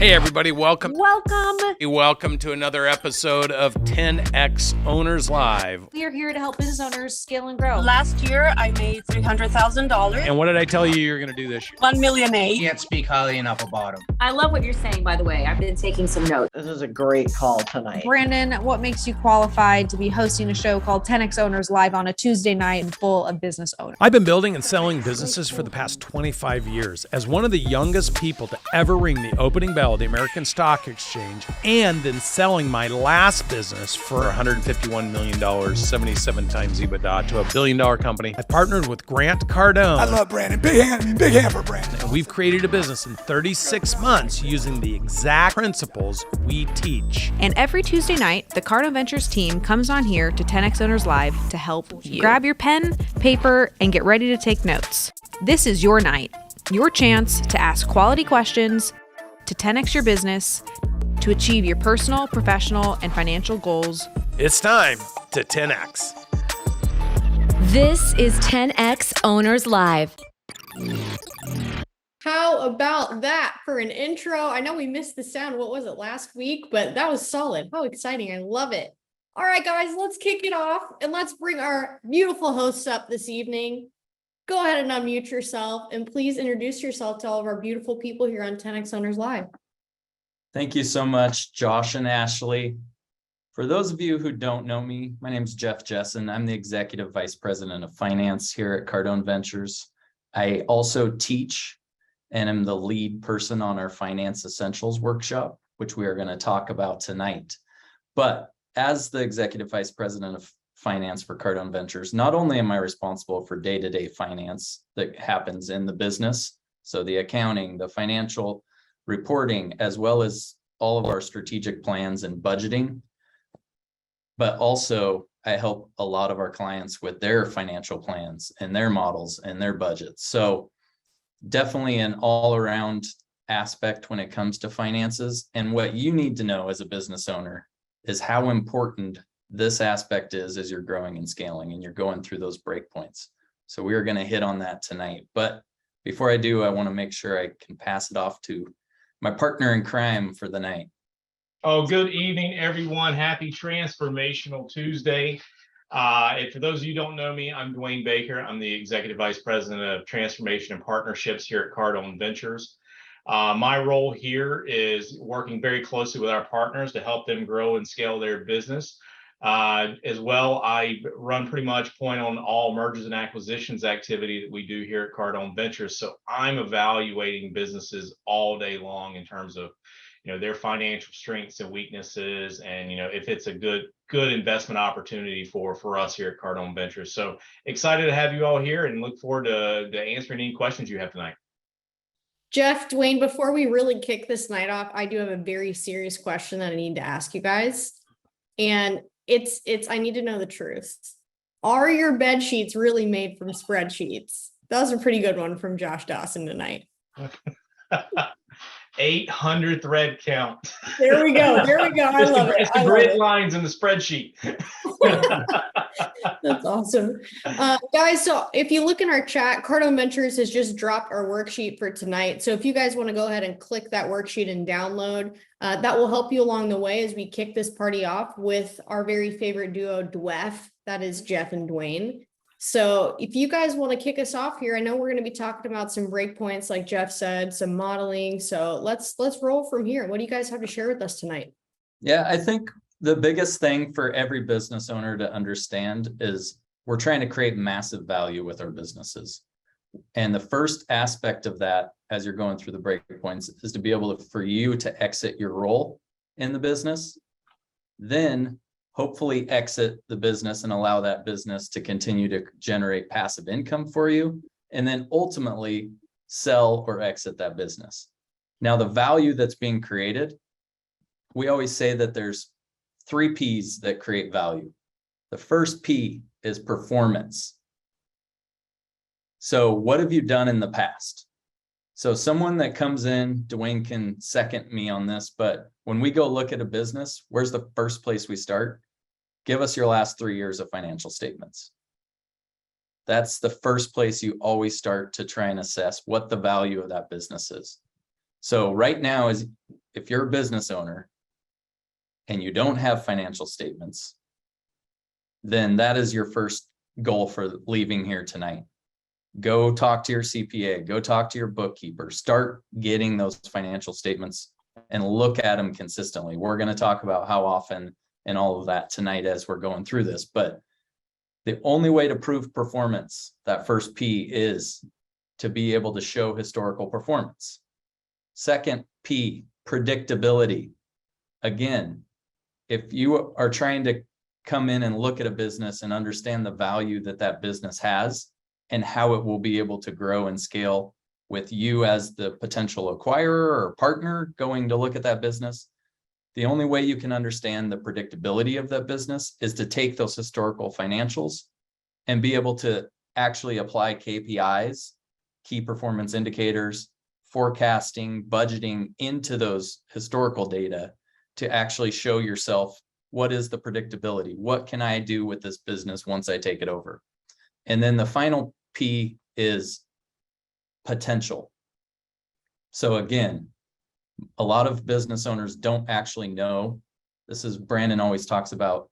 Hey everybody, welcome. Welcome to another episode of 10X Owners Live. We are here to help business owners scale and grow. Last year, I made $300,000. And what did I tell you you're going to do this year? 1 million. Can't speak highly enough about him. I love what you're saying, by the way. I've been taking some notes. This is a great call tonight. Brandon, what makes you qualified to be hosting a show called 10X Owners Live on a Tuesday night full of business owners? I've been building and selling businesses for the past 25 years. As one of the youngest people to ever ring the opening bell of the American Stock Exchange, and then selling my last business for $151 million, 77 times EBITDA to a $1 billion company, I partnered with Grant Cardone. I love Brandon. Big hand for Brandon. And we've created a business in 36 months using the exact principles we teach. And every Tuesday night, the Cardone Ventures team comes on here to 10X Owners Live to help you. Grab your pen, paper, and get ready to take notes. This is your night, your chance to ask quality questions, to 10X your business, to achieve your personal, professional, and financial goals. It's time to 10X. This is 10X Owners Live. How about that for an intro? I know we missed the sound. What was it, last week? But that was solid. How exciting. I love it. All right, guys, let's kick it off and let's bring our beautiful hosts up this evening. Go ahead and unmute yourself and please introduce yourself to all of our beautiful people here on 10X Owners Live. Thank you so much, Josh and Ashley. For those of you who don't know me, my name is Jessen. I'm the Executive Vice President of Finance here at Cardone Ventures. I also teach and am the lead person on our Finance Essentials workshop, which we are going to talk about tonight. But as the Executive Vice President of Finance for Cardone Ventures, not only am I responsible for day-to-day finance that happens in the business, so the accounting, the financial reporting, as well as all of our strategic plans and budgeting, but also I help a lot of our clients with their financial plans and their models and their budgets. So definitely an all-around aspect when it comes to finances. And what you need to know as a business owner is how important this aspect is as you're growing and scaling and you're going through those breakpoints. So we are going to hit on that tonight. But before I do, I want to make sure I can pass it off to my partner in crime for the night. Oh, good evening, everyone. Happy Transformational Tuesday. And for those of you who don't know me, I'm Dwayne Baker. I'm the Executive Vice President of Transformation and Partnerships here at Cardone Ventures. My role here is working very closely with our partners to help them grow and scale their business. As well, I run pretty much point on all mergers and acquisitions activity that we do here at Cardone Ventures. So I'm evaluating businesses all day long in terms of, their financial strengths and weaknesses, and if it's a good investment opportunity for us here at Cardone Ventures. So excited to have you all here and look forward to answering any questions you have tonight. Jeff, Dwayne, before we really kick this night off, I do have a very serious question that I need to ask you guys. And it's I need to know the truth. Are your bed sheets really made from spreadsheets? That was a pretty good one from Josh Dawson tonight. 800 thread count. There we go. I love it. It's the grid lines in the spreadsheet. That's awesome. Guys, so if you look in our chat, Cardone Ventures has just dropped our worksheet for tonight. So if you guys want to go ahead and click that worksheet and download, that will help you along the way as we kick this party off with our very favorite duo, DWEF. That is Jeff and Dwayne. So if you guys want to kick us off here, I know we're going to be talking about some breakpoints, like Jeff said, some modeling. So let's roll from here. What do you guys have to share with us tonight? Yeah, I think the biggest thing for every business owner to understand is we're trying to create massive value with our businesses. And the first aspect of that, as you're going through the breakpoints, is to be able for you to exit your role in the business, then hopefully exit the business and allow that business to continue to generate passive income for you, and then ultimately sell or exit that business. Now, the value that's being created, we always say that there's 3 P's that create value. The first P is performance. So what have you done in the past? So someone that comes in, Dwayne can second me on this, but when we go look at a business, where's the first place we start? Give us your last 3 years of financial statements. That's the first place you always start to try and assess what the value of that business is. So right now, is if you're a business owner and you don't have financial statements, then that is your first goal for leaving here tonight. Go talk to your CPA, go talk to your bookkeeper, start getting those financial statements and look at them consistently. We're going to talk about how often and all of that tonight as we're going through this, but the only way to prove performance, that first P, is to be able to show historical performance. Second P, predictability. Again, if you are trying to come in and look at a business and understand the value that that business has and how it will be able to grow and scale with you as the potential acquirer or partner going to look at that business, the only way you can understand the predictability of that business is to take those historical financials and be able to actually apply KPIs, key performance indicators, forecasting, budgeting into those historical data to actually show yourself what is the predictability? What can I do with this business once I take it over? And then the final P is potential. So again, a lot of business owners don't actually know. This is Brandon always talks about,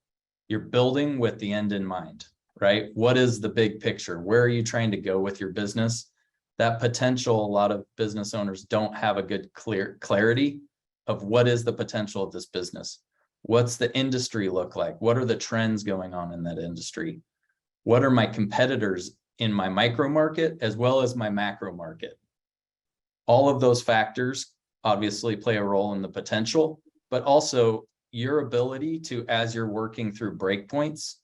you're building with the end in mind, right? What is the big picture? Where are you trying to go with your business? That potential, a lot of business owners don't have a good clarity of what is the potential of this business. What's the industry look like? What are the trends going on in that industry? What are my competitors in my micro market as well as my macro market? All of those factors obviously play a role in the potential, but also your ability to, as you're working through breakpoints,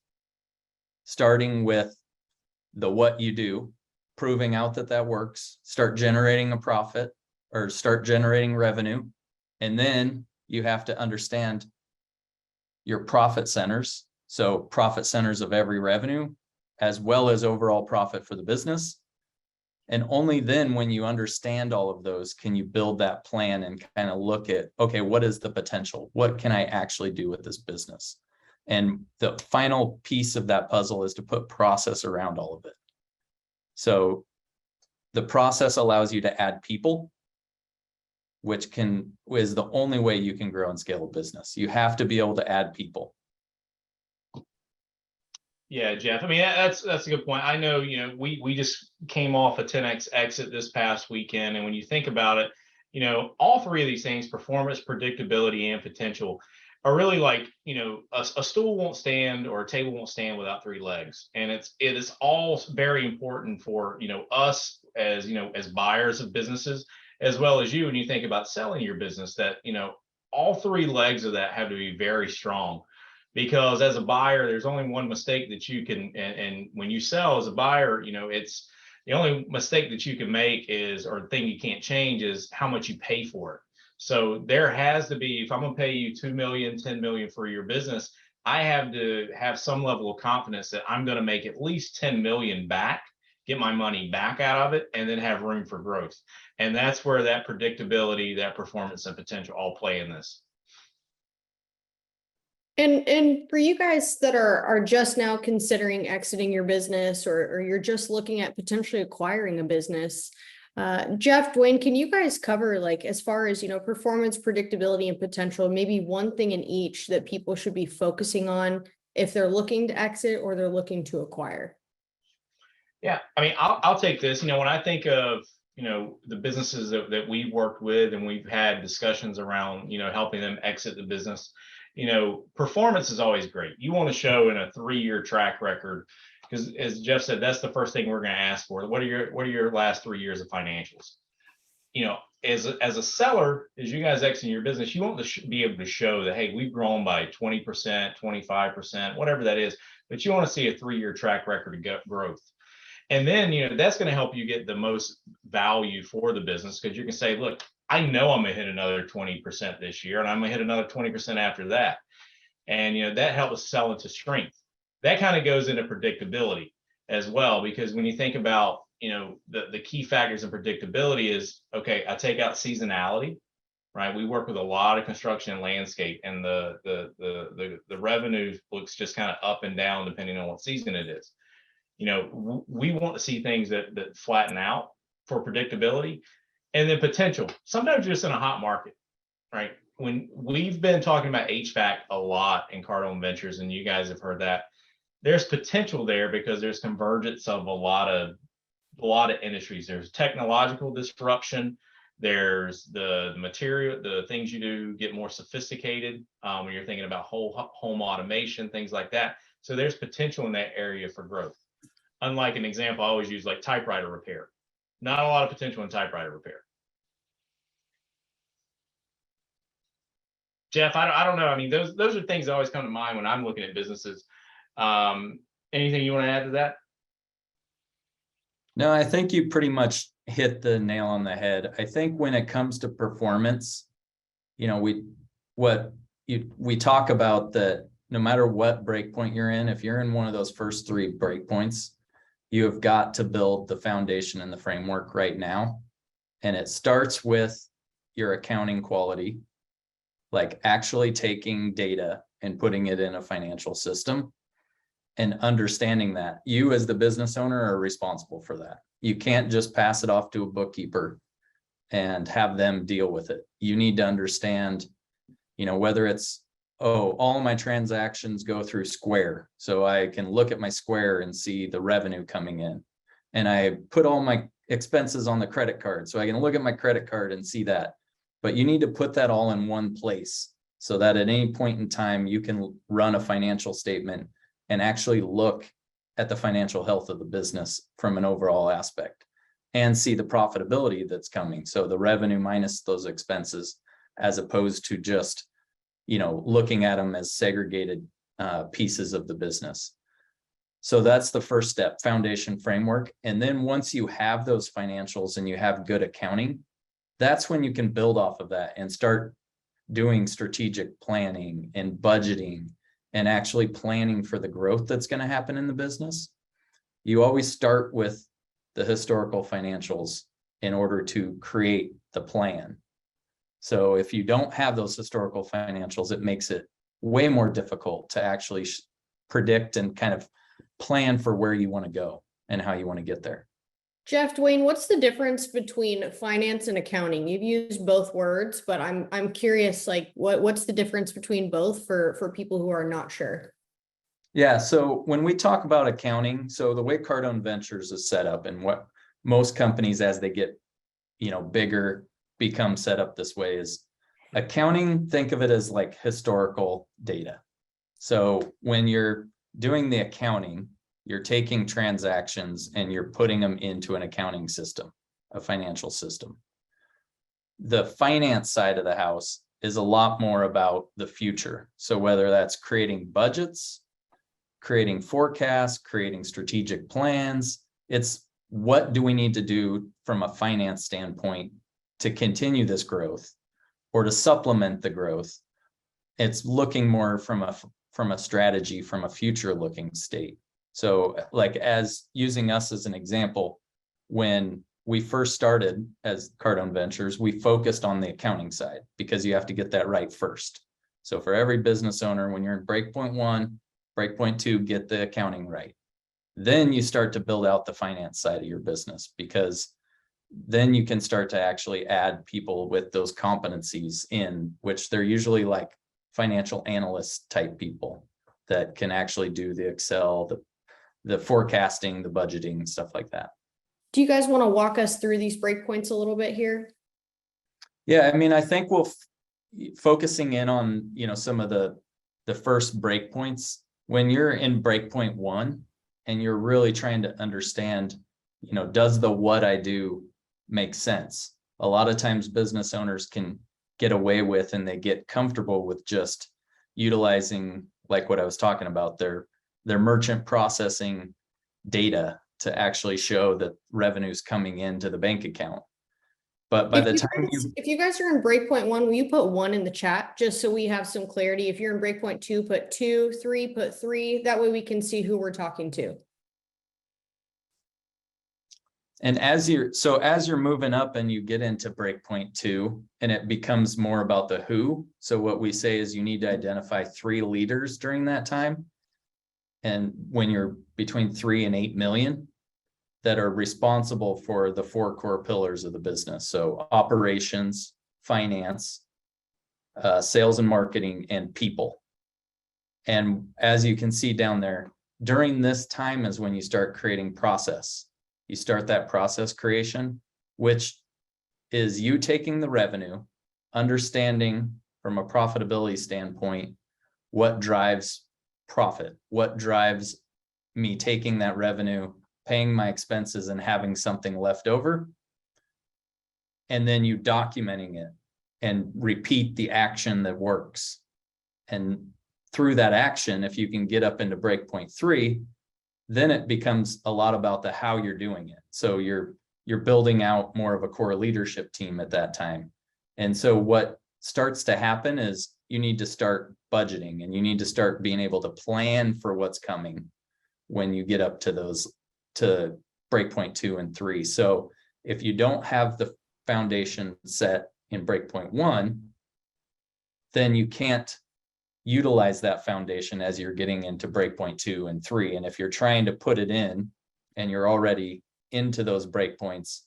starting with the what you do, proving out that that works, start generating a profit or start generating revenue. And then you have to understand your profit centers. So profit centers of every revenue, as well as overall profit for the business. And only then, when you understand all of those, can you build that plan and kind of look at, okay, what is the potential? What can I actually do with this business? And the final piece of that puzzle is to put process around all of it. So the process allows you to add people, which is the only way you can grow and scale a business. You have to be able to add people. Yeah, Jeff. I mean, that's a good point. I know, we just came off a 10x exit this past weekend. And when you think about it, all three of these things, performance, predictability, and potential, are really like, a stool won't stand or a table won't stand without three legs. And it is all very important for, us as, as buyers of businesses, as well as you, when you think about selling your business, that, all three legs of that have to be very strong. Because as a buyer, there's only one mistake that you can, and when you sell as a buyer, it's the only mistake that you can make is, or thing you can't change, is how much you pay for it. So there has to be, if I'm going to pay you 2 million, 10 million for your business, I have to have some level of confidence that I'm going to make at least 10 million back, get my money back out of it, and then have room for growth. And that's where that predictability, that performance, and potential all play in this. And for you guys that are just now considering exiting your business, or you're just looking at potentially acquiring a business, Jeff, Dwayne, can you guys cover, like, as far as, performance, predictability, and potential, maybe one thing in each that people should be focusing on if they're looking to exit or they're looking to acquire? Yeah, I mean, I'll take this. When I think of, the businesses that we worked with and we've had discussions around, helping them exit the business, performance is always great. You want to show in a 3-year track record, because as Jeff said, that's the first thing we're going to ask for. What are your last 3 years of financials? As a seller, as you guys exit your business, you want to be able to show that, hey, we've grown by 20%, 25%, whatever that is, but you want to see a 3-year track record of growth. And then, that's going to help you get the most value for the business, because you can say, look, I know I'm going to hit another 20% this year, and I'm going to hit another 20% after that. And, that helps sell into strength. That kind of goes into predictability as well, because when you think about, the key factors in predictability is, okay, I take out seasonality, right? We work with a lot of construction and landscape, and the revenue looks just kind of up and down depending on what season it is. We want to see things that flatten out for predictability. And then potential. Sometimes you're just in a hot market, right? When we've been talking about HVAC a lot in Cardone Ventures, and you guys have heard that, there's potential there because there's convergence of a lot of industries. There's technological disruption. There's the material, the things you do get more sophisticated when you're thinking about whole home automation, things like that. So there's potential in that area for growth. Unlike an example I always use, like typewriter repair. Not a lot of potential in typewriter repair. Jeff, I don't know. I mean, those are things that always come to mind when I'm looking at businesses. Anything you want to add to that? No, I think you pretty much hit the nail on the head. I think when it comes to performance, you know, we talk about that no matter what breakpoint you're in, if you're in one of those first 3 breakpoints, you have got to build the foundation and the framework right now. And it starts with your accounting quality, like actually taking data and putting it in a financial system and understanding that you as the business owner are responsible for that. You can't just pass it off to a bookkeeper and have them deal with it. You need to understand, you know, whether it's, oh, all my transactions go through Square. So I can look at my Square and see the revenue coming in. And I put all my expenses on the credit card. So I can look at my credit card and see that. But you need to put that all in one place so that at any point in time, you can run a financial statement and actually look at the financial health of the business from an overall aspect and see the profitability that's coming. So the revenue minus those expenses, as opposed to just, you know, looking at them as segregated pieces of the business. So that's the first step, foundation framework. And then once you have those financials and you have good accounting, that's when you can build off of that and start doing strategic planning and budgeting and actually planning for the growth that's going to happen in the business. You always start with the historical financials in order to create the plan. So if you don't have those historical financials, it makes it way more difficult to actually predict and kind of plan for where you want to go and how you want to get there. Jeff, Dwayne, what's the difference between finance and accounting? You've used both words, but I'm curious, like what's the difference between both for people who are not sure? Yeah, so when we talk about accounting, so the way Cardone Ventures is set up and what most companies as they get, you know, bigger become set up this way is accounting, think of it as like historical data. So when you're doing the accounting, you're taking transactions and you're putting them into an accounting system, a financial system. The finance side of the house is a lot more about the future. So whether that's creating budgets, creating forecasts, creating strategic plans, it's what do we need to do from a finance standpoint to continue this growth or to supplement the growth. It's looking more from a strategy, from a future looking state. So like as using us as an example, when we first started as Cardone Ventures, we focused on the accounting side because you have to get that right first. So for every business owner, when you're in breakpoint 1, breakpoint 2, get the accounting right. Then you start to build out the finance side of your business because then you can start to actually add people with those competencies in, which they're usually like financial analyst type people that can actually do the Excel, the forecasting, the budgeting, stuff like that. Do you guys want to walk us through these breakpoints a little bit here? Yeah, I mean, I think we'll focusing in on, you know, some of the first breakpoints. When you're in breakpoint 1 and you're really trying to understand, you know, does the what I do make sense? A lot of times business owners can get away with and they get comfortable with just utilizing, like what I was talking about, their merchant processing data to actually show that revenue's coming into the bank account. But by the time if you guys are in breakpoint 1, will you put 1 in the chat just so we have some clarity? If you're in breakpoint 2, put 2, 3, put 3. That way we can see who we're talking to. And as you're moving up and you get into breakpoint 2 and it becomes more about the who. So what we say is you need to identify 3 leaders during that time. And when you're between 3 and 8 million, that are responsible for the 4 core pillars of the business. So operations, finance, sales and marketing, and people. And as you can see down there, during this time is when you start creating process. You start that process creation, which is you taking the revenue, understanding from a profitability standpoint, what drives profit, what drives me taking that revenue, paying my expenses, and having something left over. And then you documenting it and repeat the action that works. And through that action, if you can get up into breakpoint 3, then it becomes a lot about the how you're doing it. So you're building out more of a core leadership team at that time. And so what starts to happen is you need to start budgeting, and you need to start being able to plan for what's coming when you get up to those, to breakpoint 2 and 3. So if you don't have the foundation set in breakpoint 1, then you can't utilize that foundation as you're getting into breakpoint 2 and 3. And if you're trying to put it in and you're already into those breakpoints,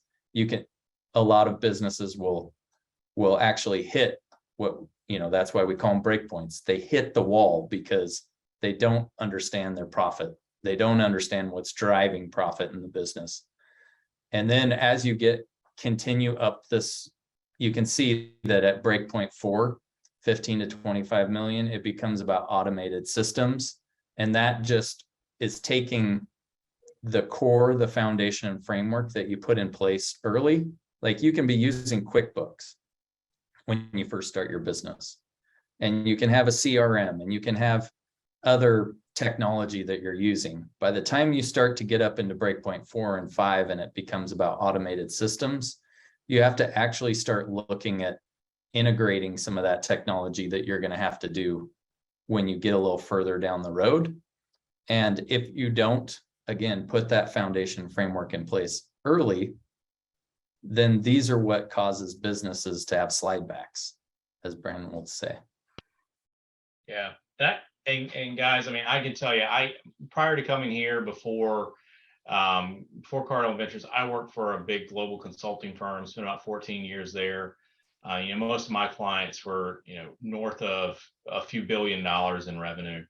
a lot of businesses will actually hit what, that's why we call them breakpoints. They hit the wall because they don't understand their profit. They don't understand what's driving profit in the business. And then as you continue up this, you can see that at breakpoint 4, 15 to 25 million, it becomes about automated systems. And that just is taking the core, the foundation and framework that you put in place early. Like you can be using QuickBooks when you first start your business, and you can have a CRM, and you can have other technology that you're using. By the time you start to get up into breakpoint 4 and 5, and it becomes about automated systems, you have to actually start looking at integrating some of that technology that you're going to have to do when you get a little further down the road. And if you don't, again, put that foundation framework in place early, then these are what causes businesses to have slide backs, as Brandon will say. Yeah, and guys, I mean, I can tell you, prior to coming here, before Cardinal Ventures, I worked for a big global consulting firm, spent about 14 years there. Most of my clients were, north of a few $1 billion in revenue.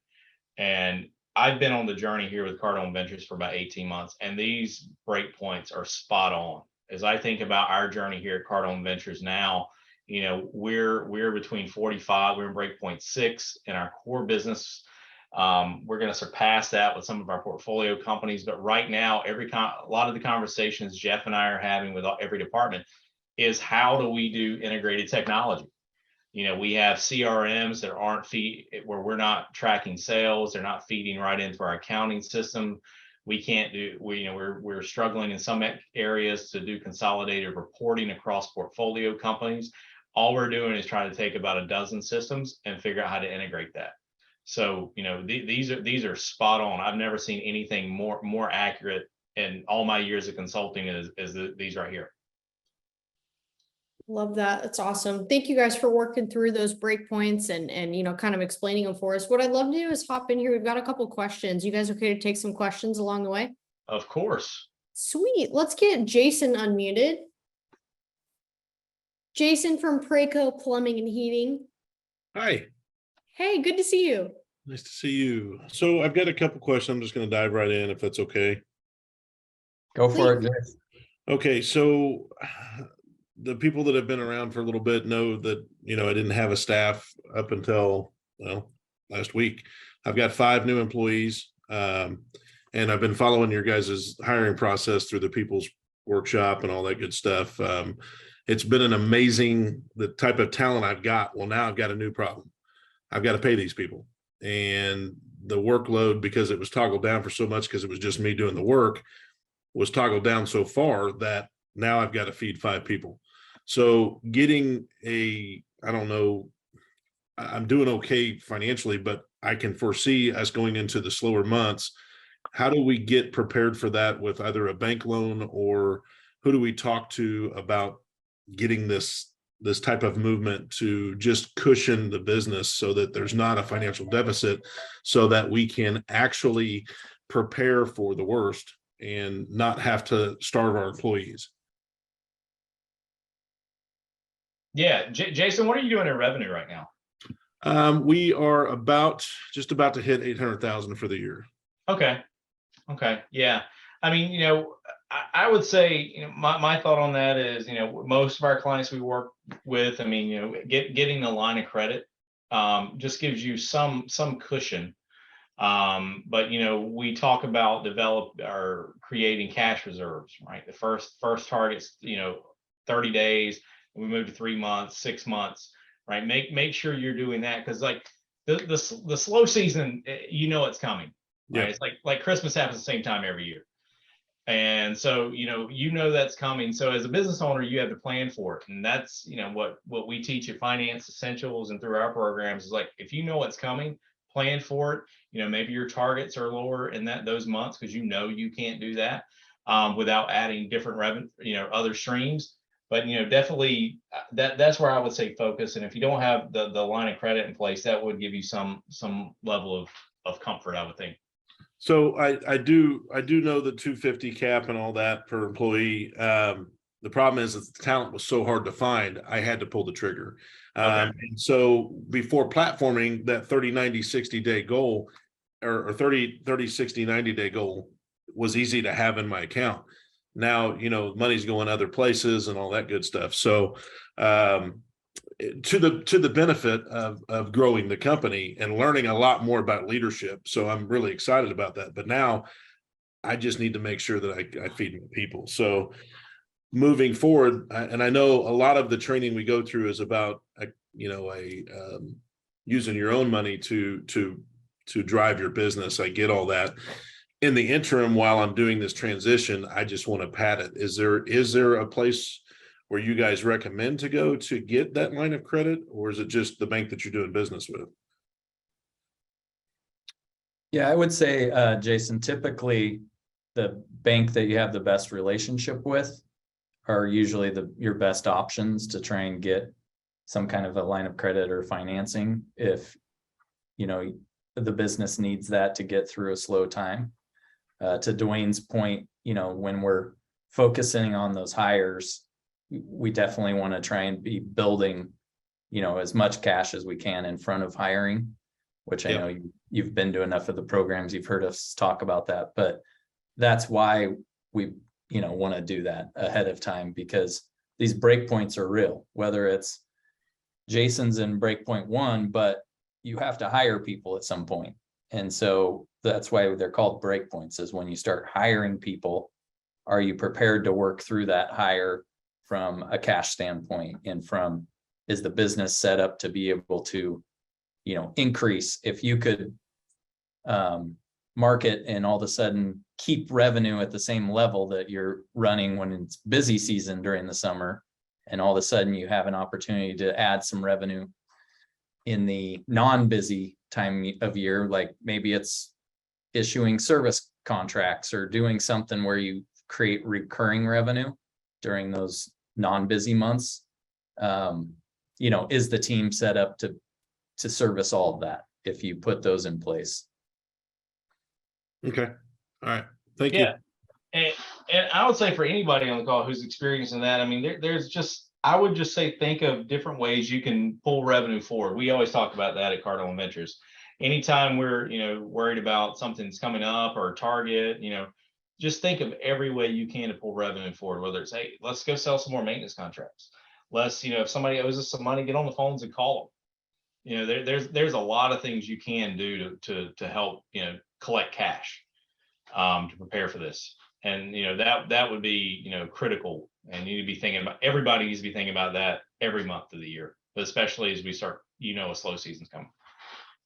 And I've been on the journey here with Cardinal Ventures for about 18 months, and these breakpoints are spot on. As I think about our journey here at Cardinal Ventures now, we're between 45, we're in breakpoint 6 in our core business. We're going to surpass that with some of our portfolio companies. But right now, a lot of the conversations Jeff and I are having with every department is how do we do integrated technology? We have CRMs that aren't where we're not tracking sales. They're not feeding right into our accounting system. We can't we're struggling in some areas to do consolidated reporting across portfolio companies. All we're doing is trying to take about a dozen systems and figure out how to integrate that. So, these are spot on. I've never seen anything more accurate in all my years of consulting as these right here. Love that. That's awesome. Thank you guys for working through those breakpoints and kind of explaining them for us. What I'd love to do is hop in here. We've got a couple questions. You guys okay to take some questions along the way? Of course. Sweet. Let's get Jason unmuted. Jason from Preco Plumbing and Heating. Hi. Hey, good to see you. Nice to see you. So I've got a couple questions. I'm just going to dive right in if that's okay. Go for it, Jeff. Okay, so the people that have been around for a little bit know that, I didn't have a staff up until, last week. I've got 5 new employees, and I've been following your guys' hiring process through the People's Workshop and all that good stuff. It's been an amazing, the type of talent I've got. Well, now I've got a new problem. I've got to pay these people. And the workload, because it was toggled down for so much, because it was just me doing the work, was toggled down so far that now I've got to feed 5 people. So getting I don't know, I'm doing okay financially, but I can foresee us going into the slower months. How do we get prepared for that with either a bank loan, or who do we talk to about getting this type of movement to just cushion the business so that there's not a financial deficit, so that we can actually prepare for the worst and not have to starve our employees. Yeah. Jason, what are you doing in revenue right now? We are just about to hit 800,000 for the year. Okay. Yeah. I mean, I would say, my thought on that is, most of our clients we work with, I mean, getting a line of credit just gives you some cushion. But we talk about creating cash reserves, right? The first target's 30 days. We move to 3 months, 6 months, right? Make sure you're doing that, because like the slow season, it's coming, right? Yeah. It's like Christmas happens the same time every year. And so, that's coming. So as a business owner, you have to plan for it. And that's, what we teach at Finance Essentials and through our programs is like, if you know what's coming, plan for it. Maybe your targets are lower in those months because you can't do that without adding different revenue, other streams. But definitely that's where I would say focus. And if you don't have the line of credit in place, that would give you some level of comfort, I would think. So I do know the 250 cap and all that per employee. The problem is that the talent was so hard to find, I had to pull the trigger. And so before platforming that 30, 90, 60 day goal, or 30, 60, 90 day goal was easy to have in my account. Now, money's going other places and all that good stuff. So to the benefit of growing the company and learning a lot more about leadership. So I'm really excited about that. But now I just need to make sure that I feed my people. So moving forward, and I know a lot of the training we go through is about using your own money to drive your business. I get all that. In the interim, while I'm doing this transition, I just want to pad it. Is there a place where you guys recommend to go to get that line of credit, or is it just the bank that you're doing business with? Yeah, I would say, Jason, typically the bank that you have the best relationship with are usually your best options to try and get some kind of a line of credit or financing if the business needs that to get through a slow time. To Dwayne's point, when we're focusing on those hires, we definitely want to try and be building, as much cash as we can in front of hiring, which I know you've been to enough of the programs, you've heard us talk about that, but that's why we, want to do that ahead of time, because these breakpoints are real, whether it's Jason's in breakpoint 1, but you have to hire people at some point. And so that's why they're called breakpoints, is when you start hiring people, are you prepared to work through that hire from a cash standpoint, and from, is the business set up to be able to, increase? If you could market and all of a sudden keep revenue at the same level that you're running when it's busy season during the summer, and all of a sudden you have an opportunity to add some revenue in the non-busy time of year, like maybe it's issuing service contracts or doing something where you create recurring revenue during those non-busy months, is the team set up to service all of that if you put those in place? Okay. All right. Thank you. And I would say for anybody on the call who's experiencing that, I mean, I would just say, think of different ways you can pull revenue forward. We always talk about that at Cardone Ventures. Anytime we're, worried about something's coming up or a target, just think of every way you can to pull revenue forward, whether it's, hey, let's go sell some more maintenance contracts. Let's, if somebody owes us some money, get on the phones and call them. There's a lot of things you can do to help, collect cash to prepare for this. And, that would be, critical. And you need to be thinking about, everybody needs to be thinking about that every month of the year, but especially as we start, a slow season's coming.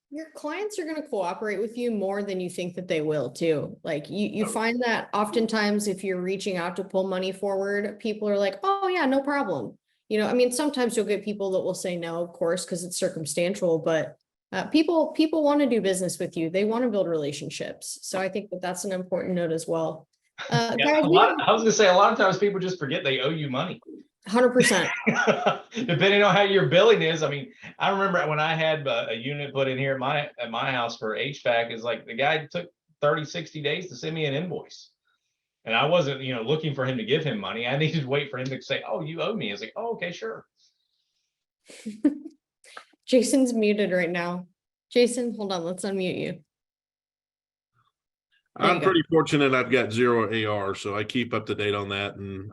Your clients are going to cooperate with you more than you think that they will too. Like you find that oftentimes if you're reaching out to pull money forward, people are like, oh yeah, no problem. Sometimes you'll get people that will say no, of course, because it's circumstantial, but people want to do business with you. They want to build relationships. So I think that's an important note as well. I was going to say, a lot of times people just forget they owe you money. 100%. Depending on how your billing is. I mean, I remember when I had a unit put in here at my house for HVAC, is like the guy took 30, 60 days to send me an invoice. And I wasn't, looking for him to give him money. I needed to wait for him to say, "Oh, you owe me." I was like, "Oh, okay, sure." Jason's muted right now. Jason, hold on, let's unmute you. I'm pretty fortunate. I've got 0 AR, so I keep up to date on that, and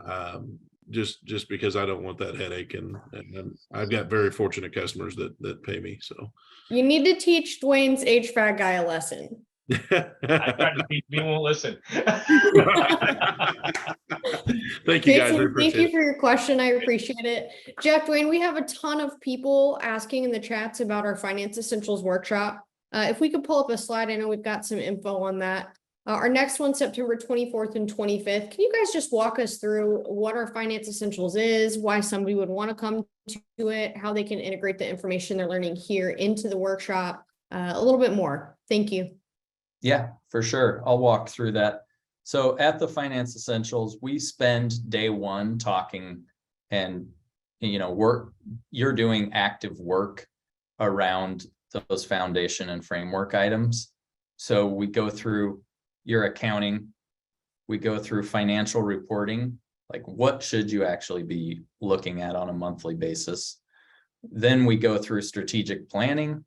just because I don't want that headache, and I've got very fortunate customers that pay me. So you need to teach Dwayne's HVAC guy a lesson. I tried to teach, he won't listen. Thank you, guys. Jason, thank you for your question. I appreciate it. Jeff, Dwayne, we have a ton of people asking in the chats about our Finance Essentials workshop. If we could pull up a slide, I know we've got some info on that. Our next one, September 24th and 25th. Can you guys just walk us through what our Finance Essentials is, why somebody would want to come to it, how they can integrate the information they're learning here into the workshop, a little bit more? Thank you. Yeah, for sure. I'll walk through that. So at the Finance Essentials, we spend day one talking, and you're doing active work around those foundation and framework items. So we go through your accounting, we go through financial reporting, like what should you actually be looking at on a monthly basis. Then we go through strategic planning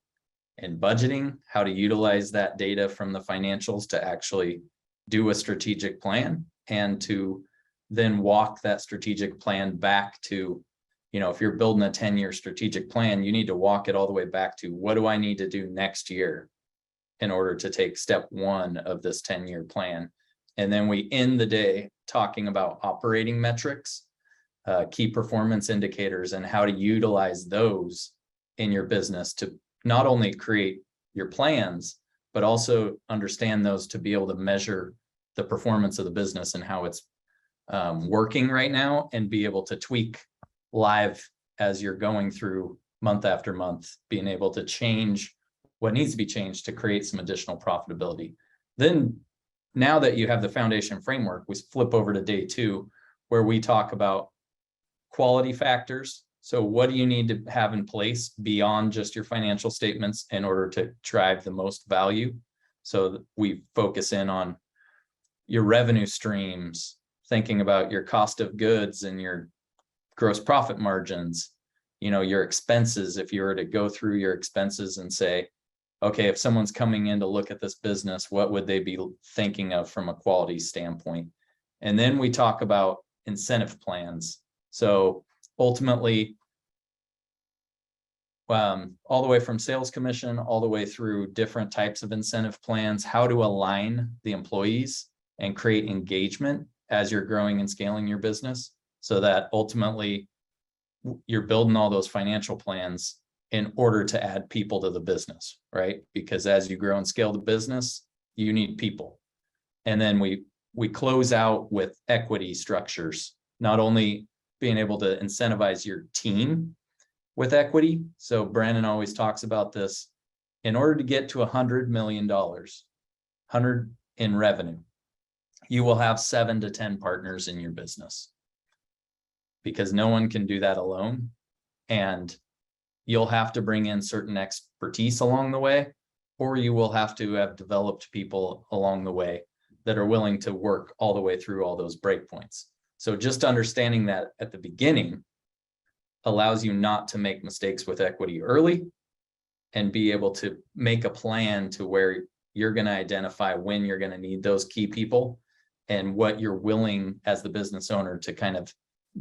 and budgeting, how to utilize that data from the financials to actually do a strategic plan, and to then walk that strategic plan back to, if you're building a 10-year strategic plan, you need to walk it all the way back to, what do I need to do next year in order to take step one of this 10-year plan? And then we end the day talking about operating metrics, key performance indicators, and how to utilize those in your business to not only create your plans, but also understand those to be able to measure the performance of the business and how it's working right now, and be able to tweak live as you're going through month after month, being able to change what needs to be changed to create some additional profitability. Then now that you have the foundation framework, we flip over to day two, where we talk about quality factors. So what do you need to have in place beyond just your financial statements in order to drive the most value? So we focus in on your revenue streams, thinking about your cost of goods and your gross profit margins, your expenses. If you were to go through your expenses and say, okay, if someone's coming in to look at this business, what would they be thinking of from a quality standpoint? And then we talk about incentive plans. So ultimately, all the way from sales commission, all the way through different types of incentive plans, how to align the employees and create engagement as you're growing and scaling your business, so that ultimately you're building all those financial plans in order to add people to the business, right? Because as you grow and scale the business, you need people. And then we close out with equity structures, not only being able to incentivize your team with equity. So Brandon always talks about this. In order to get to $100 million, 100 in revenue, you will have 7 to 10 partners in your business, because no one can do that alone. And you'll have to bring in certain expertise along the way, or you will have to have developed people along the way that are willing to work all the way through all those breakpoints. So just understanding that at the beginning allows you not to make mistakes with equity early, and be able to make a plan to where you're going to identify when you're going to need those key people and what you're willing as the business owner to kind of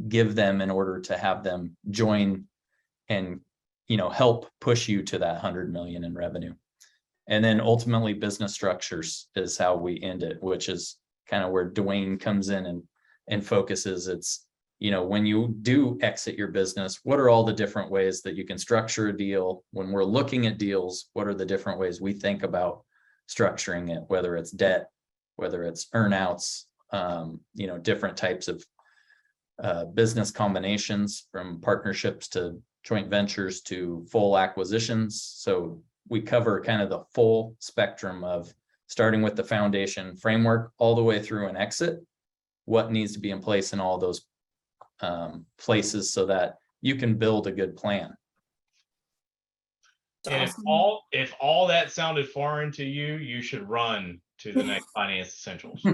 give them in order to have them join and help push you to that 100 million in revenue. And then ultimately business structures is how we end it, which is kind of where Dwayne comes in and focuses. It's, when you do exit your business, what are all the different ways that you can structure a deal? When we're looking at deals, what are the different ways we think about structuring it, whether it's debt, whether it's earnouts, different types of business combinations, from partnerships to joint ventures to full acquisitions. So we cover kind of the full spectrum of starting with the foundation framework all the way through an exit, what needs to be in place in all those places so that you can build a good plan. And if all that sounded foreign to you, you should run to the next Finance Essentials.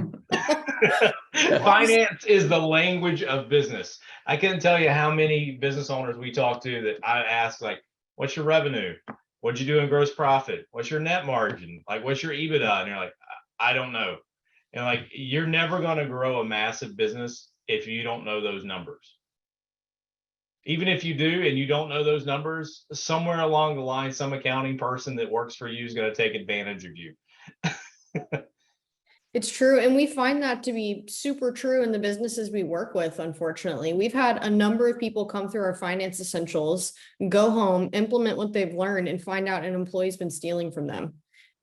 Finance is the language of business. I couldn't tell you how many business owners we talk to that I ask, like, what's your revenue? What'd you do in gross profit? What's your net margin? Like, what's your EBITDA? And you're like, I don't know. And like, you're never going to grow a massive business if you don't know those numbers. Even if you do and you don't know those numbers, somewhere along the line, some accounting person that works for you is going to take advantage of you. It's true. And we find that to be super true in the businesses we work with, unfortunately. We've had a number of people come through our Finance Essentials, go home, implement what they've learned, and find out an employee's been stealing from them.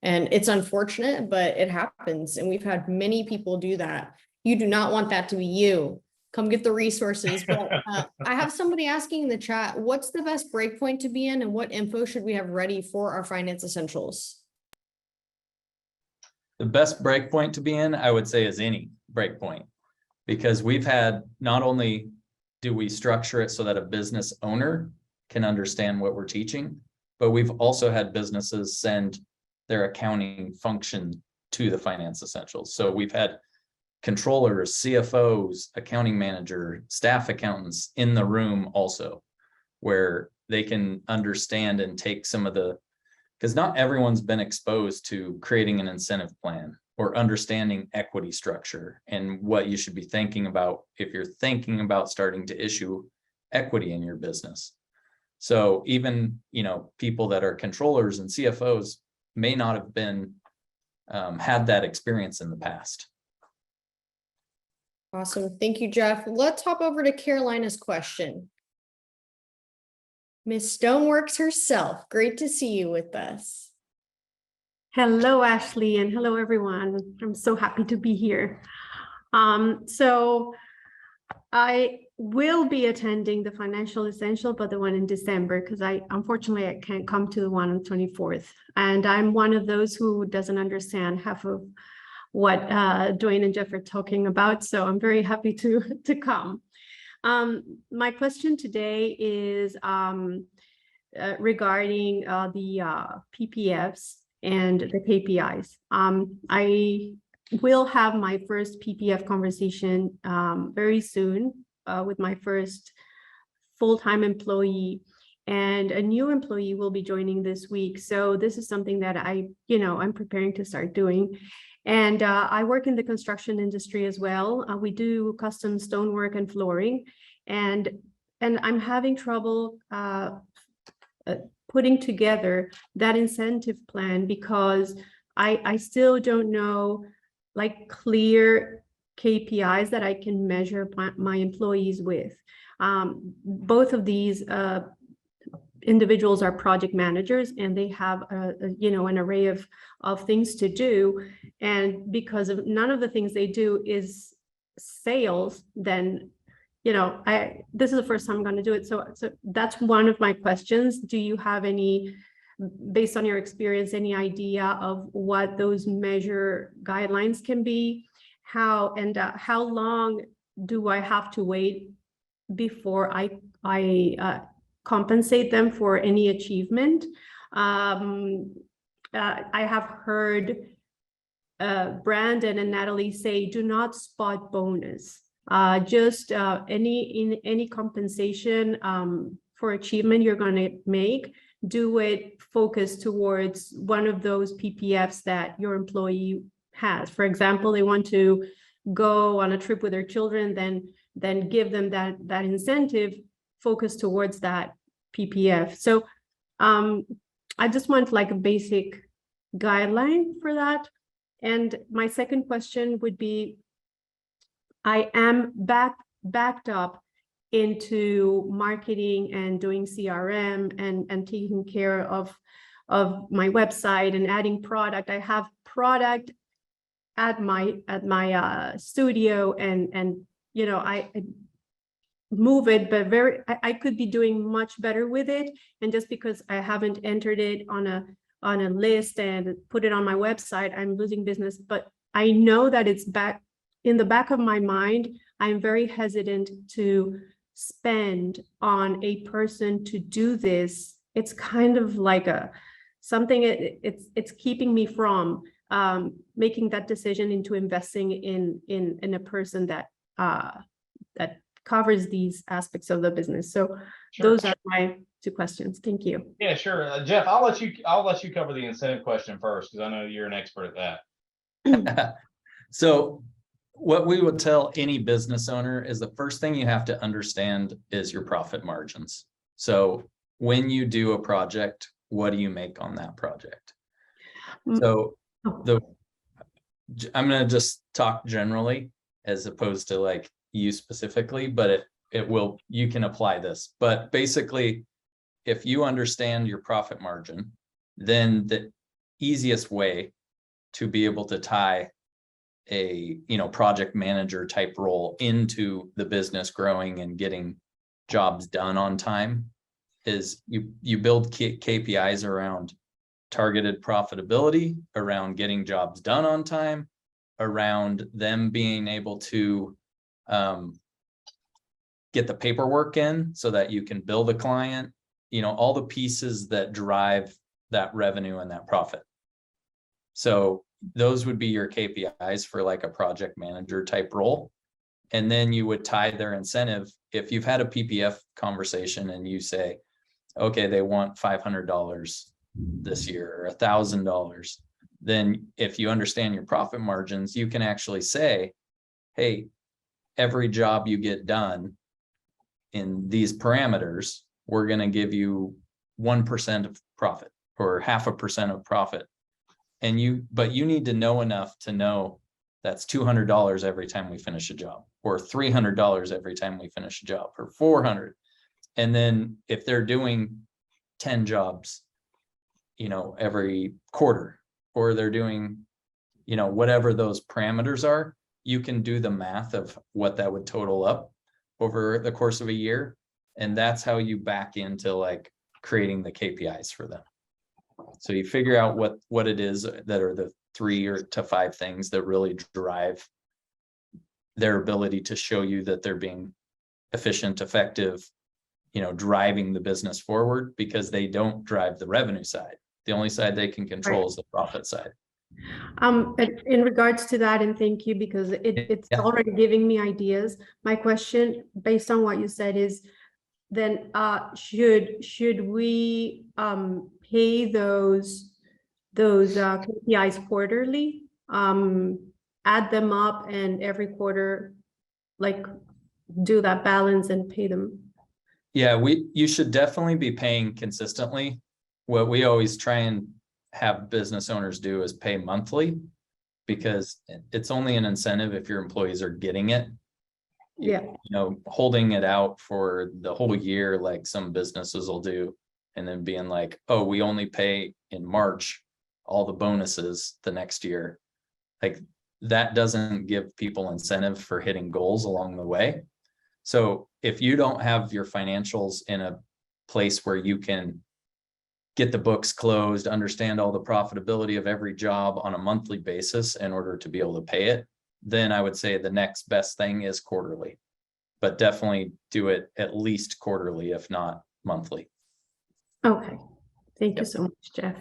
And it's unfortunate, but it happens. And we've had many people do that. You do not want that to be you. Come get the resources. But I have somebody asking in the chat, what's the best breakpoint to be in, and what info should we have ready for our Finance Essentials? The best breakpoint to be in, I would say, is any breakpoint, because we've had, not only do we structure it so that a business owner can understand what we're teaching, but we've also had businesses send their accounting function to the Finance Essentials. So we've had controllers, CFOs, accounting manager, staff accountants in the room also, where they can understand and take some of the, because not everyone's been exposed to creating an incentive plan or understanding equity structure and what you should be thinking about if you're thinking about starting to issue equity in your business. So even, people that are controllers and CFOs may not have been had that experience in the past. Awesome. Thank you, Jeff. Let's hop over to Carolina's question. Miss Stoneworks herself, great to see you with us. Hello, Ashley, and hello, everyone. I'm so happy to be here. So I will be attending the Financial Essential, but the one in December, because unfortunately I can't come to the one on the 24th. And I'm one of those who doesn't understand half of what Dwayne and Jeff are talking about. So I'm very happy to come. My question today is regarding the PPFs and the KPIs. I will have my first PPF conversation very soon with my first full-time employee, and a new employee will be joining this week. So this is something that I'm preparing to start doing. And I work in the construction industry as well. We do custom stonework and flooring, and I'm having trouble putting together that incentive plan because I still don't know like clear KPIs that I can measure my employees with. Both of these individuals are project managers, and they have an array of things to do. And because of none of the things they do is sales, then this is the first time I'm going to do it. So that's one of my questions. Do you have any, based on your experience, any idea of what those measure guidelines can be? How long do I have to wait before I compensate them for any achievement? I have heard Brandon and Natalie say, do not spot bonus. Just any compensation for achievement you're going to make, do it focused towards one of those PPFs that your employee has. For example, they want to go on a trip with their children, then give them that incentive focused towards that PPF. So I just want like a basic guideline for that. And my second question would be, I am backed up into marketing and doing CRM and taking care of my website and adding product. I have product at my studio, and I move it, but I could be doing much better with it. And just because I haven't entered it on a list and put it on my website, I'm losing business. But I know that it's back in the back of my mind. I'm very hesitant to spend on a person to do this. It's kind of like something it's keeping me from making that decision into investing in a person that that covers these aspects of the business. So those are my two questions. Thank you. Yeah, sure. Jeff, I'll let you cover the incentive question first, because I know you're an expert at that. So what we would tell any business owner is the first thing you have to understand is your profit margins. So when you do a project, what do you make on that project? So I'm going to just talk generally as opposed to like you specifically, but you can apply this. But basically, if you understand your profit margin, then the easiest way to be able to tie a project manager type role into the business growing and getting jobs done on time is you build KPIs around targeted profitability, around getting jobs done on time, around them being able to get the paperwork in so that you can bill the client, all the pieces that drive that revenue and that profit. So those would be your KPIs for like a project manager type role. And then you would tie their incentive. If you've had a PPF conversation and you say, okay, they want $500 this year or $1,000, then if you understand your profit margins, you can actually say, hey, every job you get done in these parameters, we're going to give you 1% of profit or 0.5% of profit. But you need to know enough to know that's $200 every time we finish a job, or $300 every time we finish a job, or $400. And then if they're doing 10 jobs, every quarter, or they're doing, whatever those parameters are, you can do the math of what that would total up over the course of a year. And that's how you back into like creating the KPIs for them. So you figure out what it is that are the 3 to 5 things that really drive their ability to show you that they're being efficient, effective, driving the business forward, because they don't drive the revenue side. The only side they can control is the profit side. In regards to that, and thank you, because it's already giving me ideas. My question, based on what you said, is then should we pay those KPIs quarterly, add them up, and every quarter like do that balance and pay them? Yeah, you should definitely be paying consistently. What we always try and have business owners do is pay monthly, because it's only an incentive if your employees are getting it. Yeah. Holding it out for the whole year, like some businesses will do, and then being like, oh, we only pay in March all the bonuses the next year. Like that doesn't give people incentive for hitting goals along the way. So if you don't have your financials in a place where you can get the books closed, understand all the profitability of every job on a monthly basis in order to be able to pay it, then I would say the next best thing is quarterly, but definitely do it at least quarterly, if not monthly. Okay. Thank you so much, Jeff.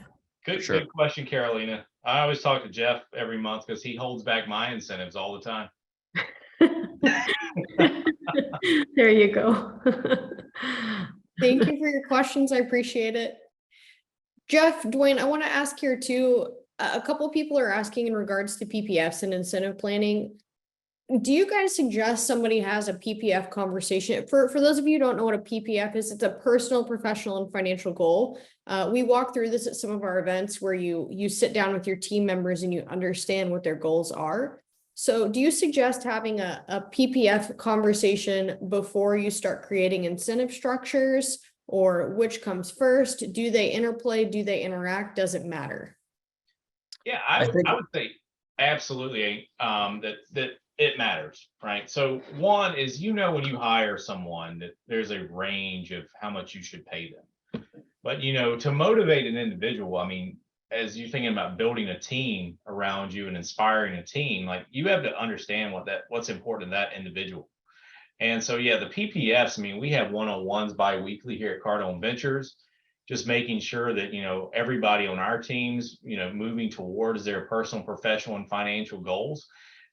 Good question, Carolina. I always talk to Jeff every month because he holds back my incentives all the time. There you go. Thank you for your questions. I appreciate it. Jeff, Dwayne, I want to ask here too, a couple of people are asking in regards to PPFs and incentive planning. Do you guys suggest somebody has a PPF conversation? For those of you who don't know what a PPF is, it's a personal, professional, and financial goal. We walk through this at some of our events where you sit down with your team members and you understand what their goals are. So do you suggest having a PPF conversation before you start creating incentive structures, or which comes first? Do they interplay? Do they interact? Does it matter? Yeah, I would say absolutely that it matters, right? So one is, when you hire someone, that there's a range of how much you should pay them. But, to motivate an individual, as you're thinking about building a team around you and inspiring a team, like you have to understand what's important to that individual. And so, the PPFs, we have one-on-ones bi-weekly here at Cardone Ventures. just making sure that, everybody on our teams, moving towards their personal, professional, and financial goals.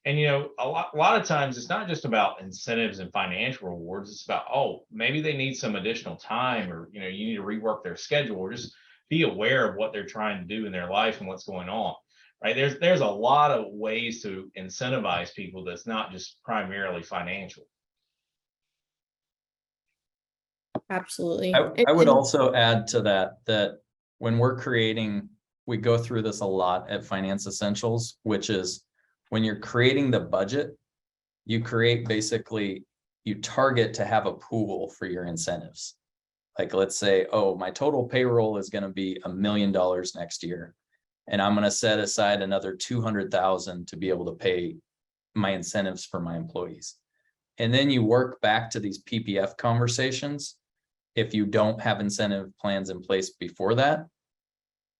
And, a lot of times it's not just about incentives and financial rewards. It's about, oh, maybe they need some additional time, or, you need to rework their schedule, or just be aware of what they're trying to do in their life and what's going on, right? There's a lot of ways to incentivize people that's not just primarily financial. Absolutely. I would also add to that when we're we go through this a lot at Finance Essentials, which is when you're creating the budget, you target to have a pool for your incentives. Like, let's say, oh, my total payroll is going to be $1 million next year, and I'm going to set aside another 200,000 to be able to pay my incentives for my employees. And then you work back to these PPF conversations if you don't have incentive plans in place before that,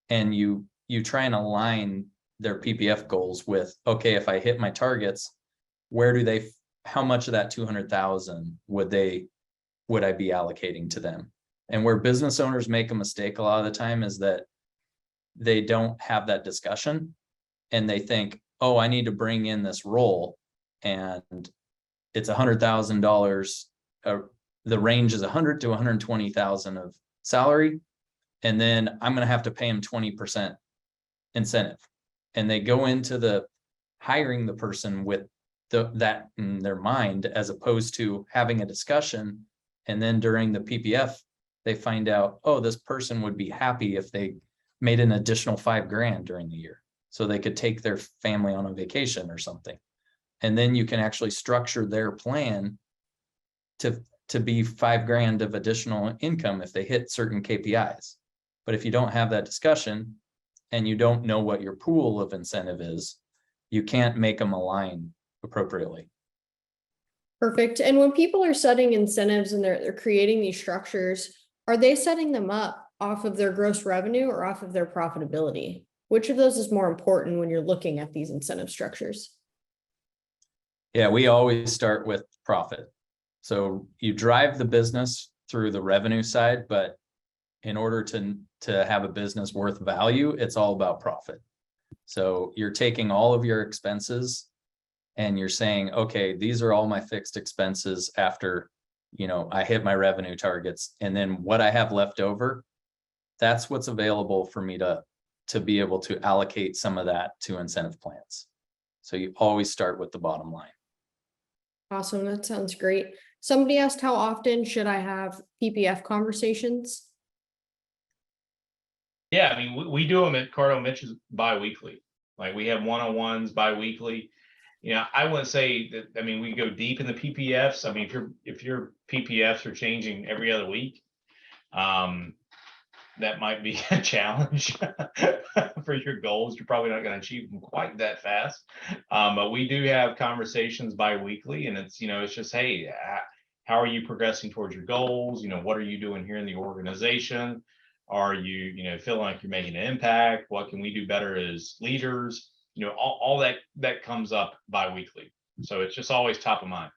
and you try and align their PPF goals with, okay, if I hit my targets, how much of that 200,000 would I be allocating to them? And where business owners make a mistake a lot of the time is that they don't have that discussion, and they think, oh, I need to bring in this role, and it's $100,000. The range is 100 to 120,000 of salary, and then I'm going to have to pay them 20% incentive. And they go into the hiring the person with that in their mind, as opposed to having a discussion. And then during the PPF, they find out, oh, this person would be happy if they made an additional $5,000 during the year, so they could take their family on a vacation or something. And then you can actually structure their plan to be $5,000 of additional income if they hit certain KPIs. But if you don't have that discussion, and you don't know what your pool of incentive is, you can't make them align appropriately. Perfect. And when people are setting incentives and they're creating these structures, are they setting them up off of their gross revenue or off of their profitability? Which of those is more important when you're looking at these incentive structures? Yeah, we always start with profit. So you drive the business through the revenue side, but in order to have a business worth value, it's all about profit. So you're taking all of your expenses and you're saying, okay, these are all my fixed expenses after, I hit my revenue targets. And then what I have left over, that's what's available for me to be able to allocate some of that to incentive plans. So you always start with the bottom line. Awesome. That sounds great. Somebody asked, how often should I have PPF conversations? Yeah, I mean, we do them at Cardone Ventures bi-weekly. Like, we have one-on-ones bi-weekly. I wouldn't say that. I mean, we go deep in the PPFs. I mean, if your PPFs are changing every other week, that might be a challenge for your goals. You're probably not going to achieve them quite that fast. But we do have conversations bi-weekly, and it's just, hey, how are you progressing towards your goals? What are you doing here in the organization? Are you, feeling like you're making an impact? What can we do better as leaders? All that comes up bi-weekly. So it's just always top of mind.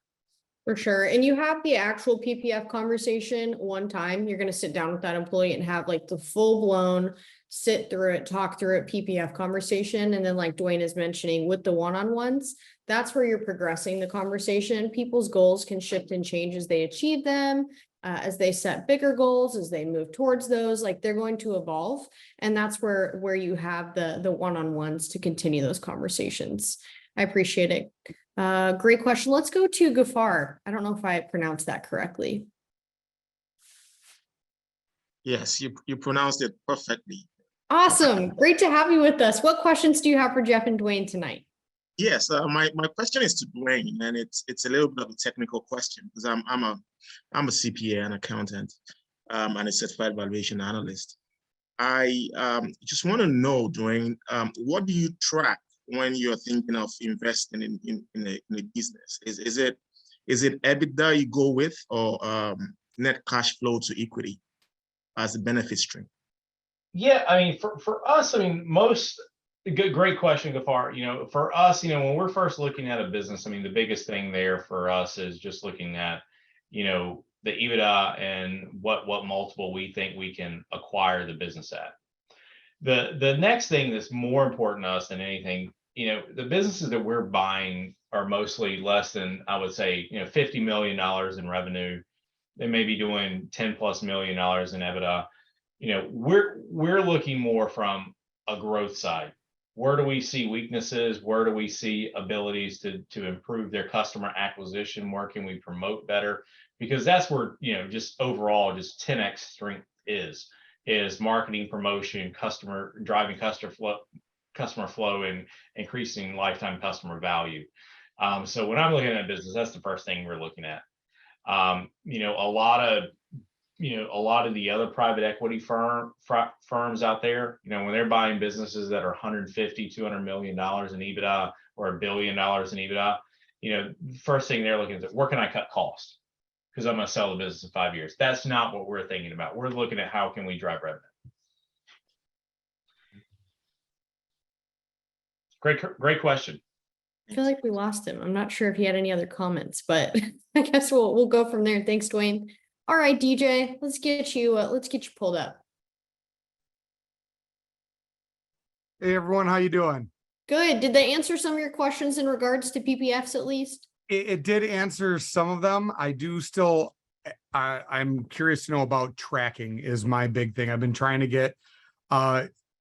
For sure. And you have the actual PPF conversation one time. You're going to sit down with that employee and have like the full blown sit through it, talk through it, PPF conversation. And then, like Dwayne is mentioning, with the one-on-ones, that's where you're progressing the conversation. People's goals can shift and change as they achieve them, as they set bigger goals, as they move towards those, like they're going to evolve. And that's where you have the one-on-ones to continue those conversations. I appreciate it. Great question. Let's go to Gafar. I don't know if I pronounced that correctly. Yes, you pronounced it perfectly. Awesome. Great to have you with us. What questions do you have for Jeff and Dwayne tonight? Yes, my question is to Dwayne, and it's a little bit of a technical question because I'm a CPA, an accountant, and a certified valuation analyst. I just want to know, Dwayne, what do you track when you're thinking of investing in a business? Is it EBITDA you go with, or net cash flow to equity as a benefit stream? Yeah, I mean, for us, I mean, great question, Gafar. For us, when we're first looking at a business, I mean, the biggest thing there for us is just looking at, the the EBITDA and what multiple we think we can acquire the business at. The next thing that's more important to us than anything, the businesses that we're buying are mostly less than, I would say, $50 million in revenue. They may be doing $10+ million in EBITDA. We're looking more from a growth side. Where do we see weaknesses? Where do we see abilities to improve their customer acquisition? Where can we promote better? Because that's where, just overall, just 10x strength is marketing, promotion, driving customer flow, and increasing lifetime customer value. So when I'm looking at a business, that's the first thing we're looking at. A lot of the other private equity firms out there, when they're buying businesses that are $150, $200 million in EBITDA or $1 billion in EBITDA, the first thing they're looking at is, where can I cut costs? Because I'm going to sell the business in 5 years. That's not what we're thinking about. We're looking at how can we drive revenue. Great question. I feel like we lost him. I'm not sure if he had any other comments, but I guess we'll go from there. Thanks, Dwayne. All right, DJ, let's get you pulled up. Hey everyone, how you doing? Good. Did they answer some of your questions in regards to PPFs at least? It did answer some of them. I do still, I'm curious to know about tracking is my big thing. I've been trying to get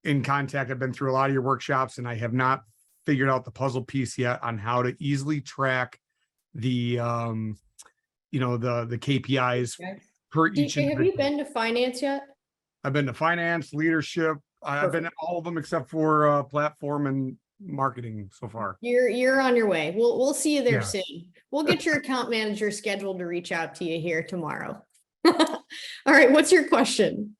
in contact. I've been through a lot of your workshops and I have not figured out the puzzle piece yet on how to easily track the the KPIs per each. DJ, have you been to finance yet? I've been to finance, leadership. I've been to all of them except for platform and marketing so far. You're on your way. We'll see you there Yeah. soon. We'll get your account manager scheduled to reach out to you here tomorrow. All right, what's your question?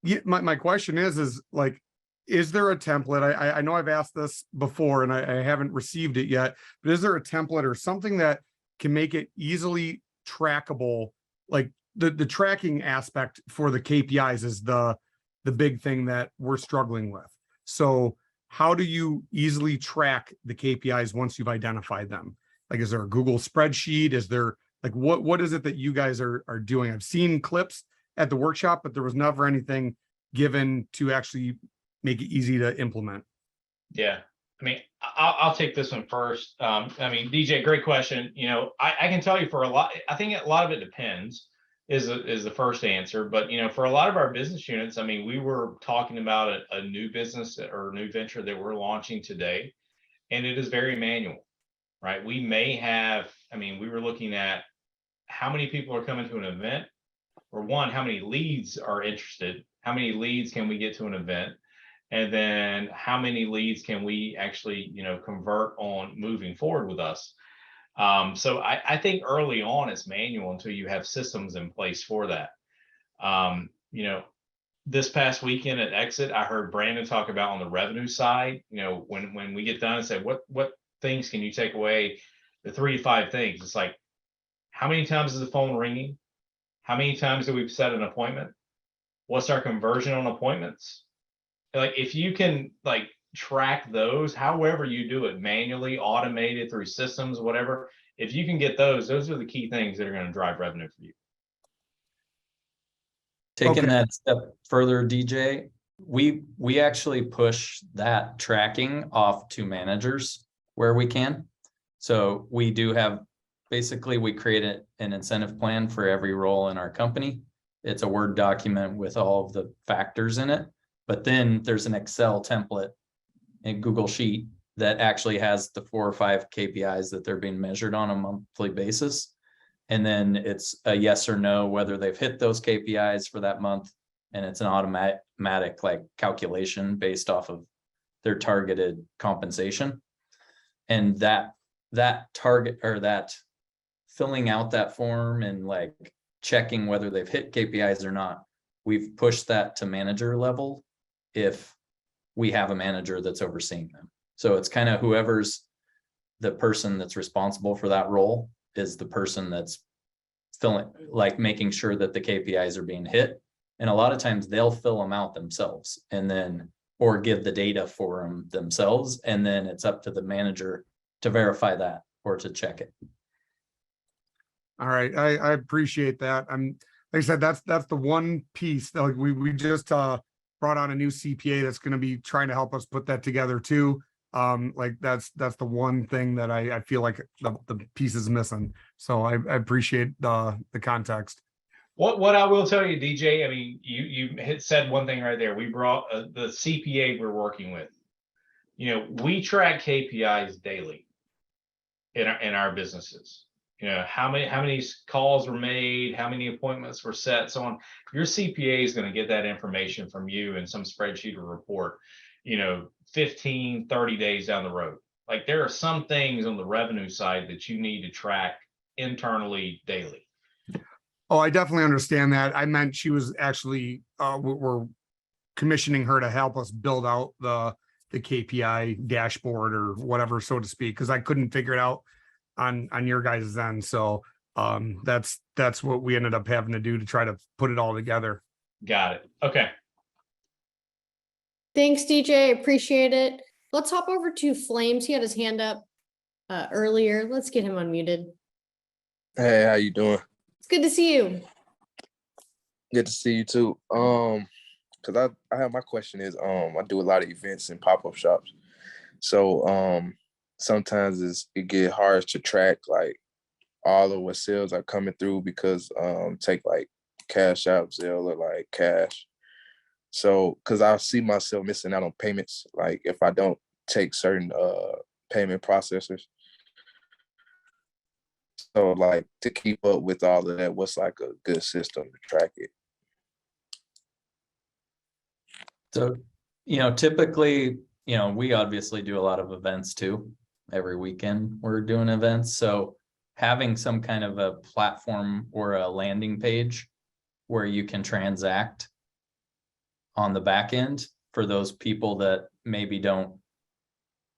Yeah, my question is like, is there a template? I know I've asked this before and I haven't received it yet, but is there a template or something that can make it easily trackable? Like the tracking aspect for the KPIs is the big thing that we're struggling with. So how do you easily track the KPIs once you've identified them? Like, is there a Google spreadsheet? Is there like, what is it that you guys are doing? I've seen clips at the workshop, but there was never anything given to actually make it easy to implement. Yeah. I mean, I'll take this one first. DJ, great question. I can tell you for a lot, I think a lot of it depends is the first answer. But, for a lot of our business units, I mean, we were talking about a new business or new venture that we're launching today, and it is very manual, right? We may have, we were looking at how many people are coming to an event, or one, how many leads are interested, how many leads can we get to an event? And then how many leads can we actually, convert on moving forward with us? So I think early on it's manual until you have systems in place for that. This past weekend at Exit, I heard Brandon talk about on the revenue side, when we get done and say, what things can you take away? The 3 to 5 things. It's like, how many times is the phone ringing? How many times do we set an appointment? What's our conversion on appointments? Like, if you can track those, however you do it, manually, automated through systems, whatever, if you can get those are the key things that are going to drive revenue for you. Taking that step further, DJ, we actually push that tracking off to managers where we can. So we do have, basically we create an incentive plan for every role in our company. It's a Word document with all of the factors in it. But then there's an Excel template in Google Sheet that actually has the 4 or 5 KPIs that they're being measured on a monthly basis. And then it's a yes or no, whether they've hit those KPIs for that month. And it's an automatic calculation based off of their targeted compensation. And that target, or that filling out that form and checking whether they've hit KPIs or not, we've pushed that to manager level if we have a manager that's overseeing them. So it's kind of whoever's the person that's responsible for that role is the person that's making sure that the KPIs are being hit. And a lot of times they'll fill them out themselves or give the data for them themselves. And then it's up to the manager to verify that or to check it. All right, I appreciate that. Like I said, that's the one piece that like we just brought on a new CPA that's going to be trying to help us put that together too. Like that's the one thing that I feel like the piece is missing. So I appreciate the context. What I will tell you, DJ, I mean, you said one thing right there. We brought the CPA we're working with. You know, we track KPIs daily in our businesses. You know, how many calls were made, how many appointments were set, so on. Your CPA is going to get that information from you in some spreadsheet or report, you know, 15, 30 days down the road. Like there are some things on the revenue side that you need to track internally daily. Oh, I definitely understand that. I meant she was actually, we're commissioning her to help us build out the KPI dashboard or whatever, so to speak, because I couldn't figure it out on your guys' end. So that's what we ended up having to do to try to put it all together. Got it. Okay. Thanks, DJ. Appreciate it. Let's hop over to Flames. He had his hand up earlier. Let's get him unmuted. Hey, how you doing? It's good to see you. Good to see you too. Because I have my question is I do a lot of events and pop-up shops. So sometimes it get hard to track like all of what sales are coming through because take like Cash App, Zelle, or like cash. So because I see myself missing out on payments, like if I don't take certain payment processors. So like to keep up with all of that, what's like a good system to track it? So, you know, typically, you know, we obviously do a lot of events too. Every weekend we're doing events. So having some kind of a platform or a landing page where you can transact on the back end for those people that maybe don't,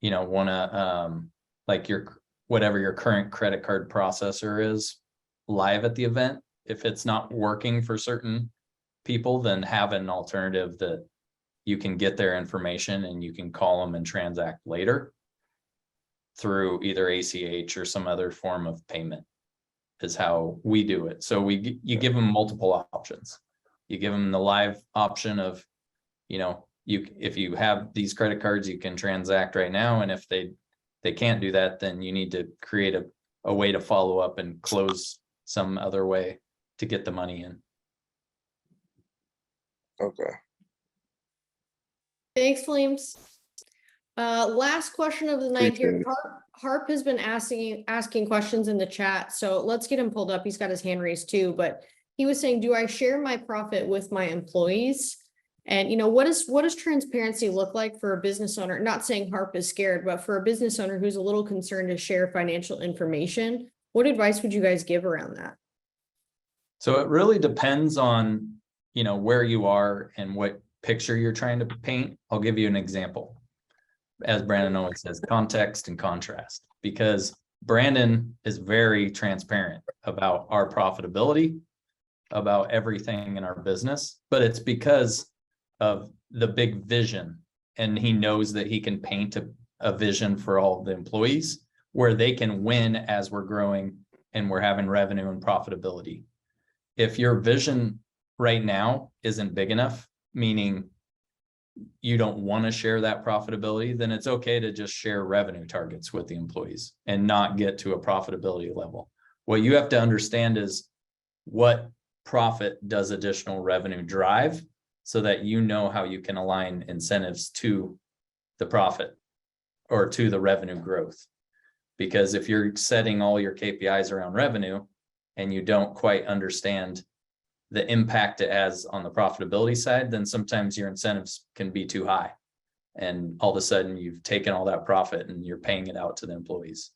you know, want to like whatever your current credit card processor is live at the event. If it's not working for certain people, then have an alternative that you can get their information and you can call them and transact later through either ACH or some other form of payment is how we do it. So you give them multiple options. You give them the live option of, you know, if you have these credit cards, you can transact right now. And if they can't do that, then you need to create a way to follow up and close some other way to get the money in. Okay. Thanks, Flames. Last question of the night here. Harp has been asking questions in the chat, so let's get him pulled up. He's got his hand raised too, but he was saying, do I share my profit with my employees? And you know, what does transparency look like for a business owner? Not saying Harp is scared, but for a business owner who's a little concerned to share financial information, what advice would you guys give around that? So it really depends on, you know, where you are and what picture you're trying to paint. I'll give you an example. As Brandon always says, context and contrast, because Brandon is very transparent about our profitability, about everything in our business, but it's because of the big vision. And he knows that he can paint a vision for all the employees where they can win as we're growing and we're having revenue and profitability. If your vision right now isn't big enough, meaning you don't want to share that profitability, then it's okay to just share revenue targets with the employees and not get to a profitability level. What you have to understand is what profit does additional revenue drive so that you know how you can align incentives to the profit or to the revenue growth. Because if you're setting all your KPIs around revenue and you don't quite understand the impact it has on the profitability side, then sometimes your incentives can be too high. And all of a sudden you've taken all that profit and you're paying it out to the employees.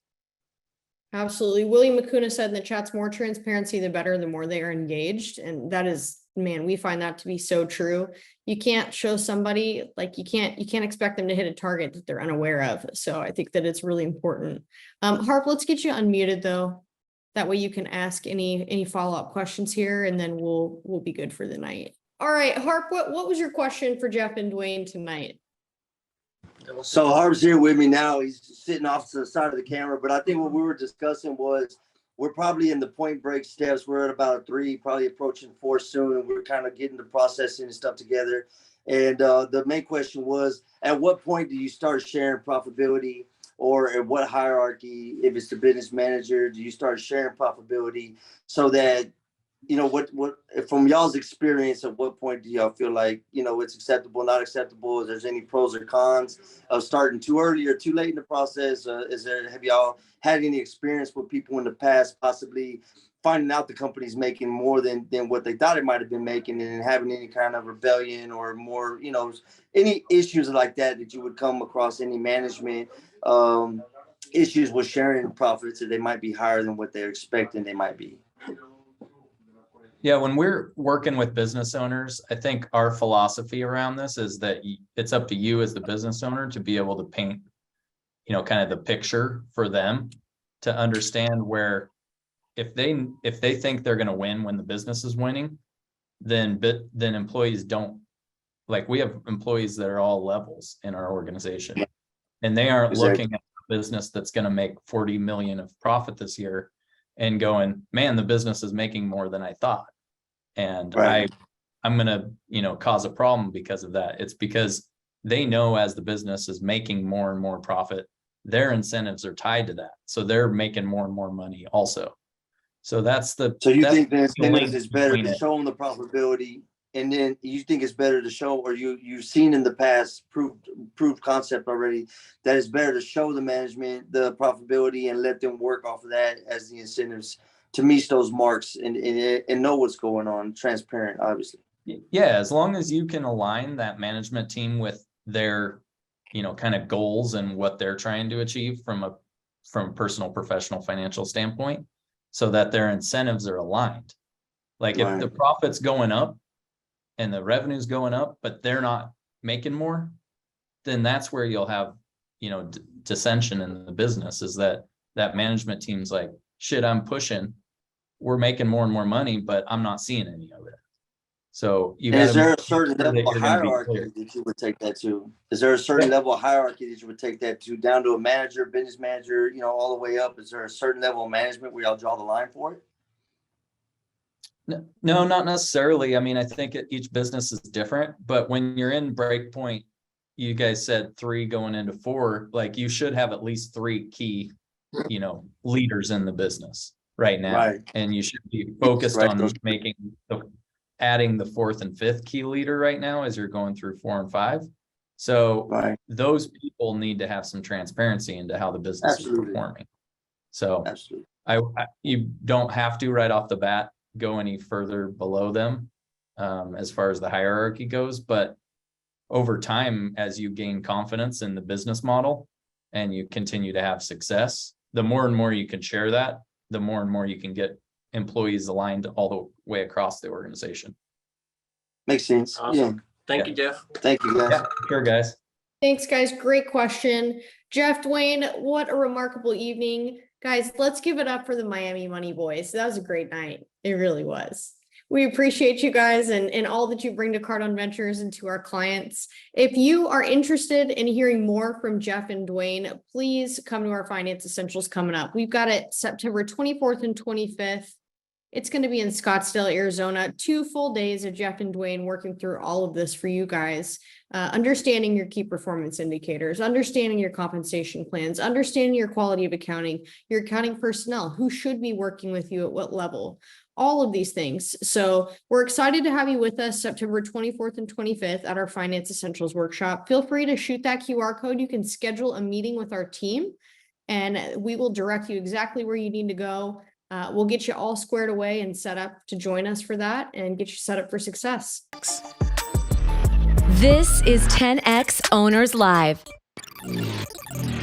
Absolutely. William McCuna said in the chat's more transparency, the better, the more they are engaged. And that is, man, we find that to be so true. You can't show somebody, like you can't expect them to hit a target that they're unaware of. So I think that it's really important. Harp, let's get you unmuted though. That way you can ask any follow-up questions here, and then we'll be good for the night. All right, Harp, what was your question for Jeff and Dwayne tonight? So Harp's here with me now. He's sitting off to the side of the camera, but I think what we were discussing was we're probably in the point break steps. We're at about 3, probably approaching 4 soon, and we're kind of getting the processing and stuff together. And the main question was, at what point do you start sharing profitability, or at what hierarchy, if it's the business manager, do you start sharing profitability so that, you know, what from y'all's experience, at what point do y'all feel like, you know, it's acceptable, not acceptable? If there's any pros or cons of starting too early or too late in the process? Have y'all had any experience with people in the past possibly finding out the company's making more than what they thought it might have been making, and having any kind of rebellion or more, you know, any issues like that you would come across, any management issues with sharing profits that they might be higher than what they're expecting they might be? Yeah, when we're working with business owners, I think our philosophy around this is that it's up to you as the business owner to be able to paint, you know, kind of the picture for them to understand where if they think they're going to win when the business is winning, then employees don't, like, we have employees that are all levels in our organization, and they aren't looking at a business that's going to make 40 million of profit this year and going, man, the business is making more than I thought, and I'm going to, you know, cause a problem because of that. It's because they know as the business is making more and more profit, their incentives are tied to that, so they're making more and more money also. So that's the. So you think the incentives is better to show them the profitability, and then you think it's better to show, or you've seen in the past proved concept already, that it's better to show the management the profitability and let them work off of that as the incentives to meet those marks and know what's going on, transparent, obviously. Yeah, as long as you can align that management team with their, you know, kind of goals and what they're trying to achieve from a personal, professional, financial standpoint, so that their incentives are aligned. Like if the profit's going up and the revenue's going up, but they're not making more, then that's where you'll have, you know, dissension in the business, is that management team's like, shit, I'm pushing, we're making more and more money, but I'm not seeing any of it. So is there a certain level of hierarchy that you would take that to? Is there a certain level of hierarchy that you would take that to, down to a manager, business manager, you know, all the way up? Is there a certain level of management where y'all draw the line for it? No, not necessarily. I mean, I think each business is different, but when you're in breakpoint, you guys said 3 going into 4, like you should have at least 3 key, you know, leaders in the business right now. And you should be focused on adding the 4th and 5th key leader right now as you're going through 4 and 5. So those people need to have some transparency into how the business is performing. So you don't have to right off the bat go any further below them as far as the hierarchy goes, but over time, as you gain confidence in the business model and you continue to have success, the more and more you can share that, the more and more you can get employees aligned all the way across the organization. Makes sense. Awesome. Yeah. Thank you, Jeff. Thank you, guys. Yeah, sure, guys. Thanks, guys. Great question. Jeff, Dwayne, what a remarkable evening. Guys, let's give it up for the Miami Money Boys. That was a great night. It really was. We appreciate you guys and all that you bring to Cardone Ventures and to our clients. If you are interested in hearing more from Jeff and Dwayne, please come to our Finance Essentials coming up. We've got it September 24th and 25th. It's going to be in Scottsdale, Arizona. 2 full days of Jeff and Dwayne working through all of this for you guys. Understanding your key performance indicators, understanding your compensation plans, understanding your quality of accounting, your accounting personnel, who should be working with you at what level, all of these things. So we're excited to have you with us September 24th and 25th at our Finance Essentials workshop. Feel free to shoot that QR code. You can schedule a meeting with our team and we will direct you exactly where you need to go. We'll get you all squared away and set up to join us for that and get you set up for success. This is 10X Owners Live.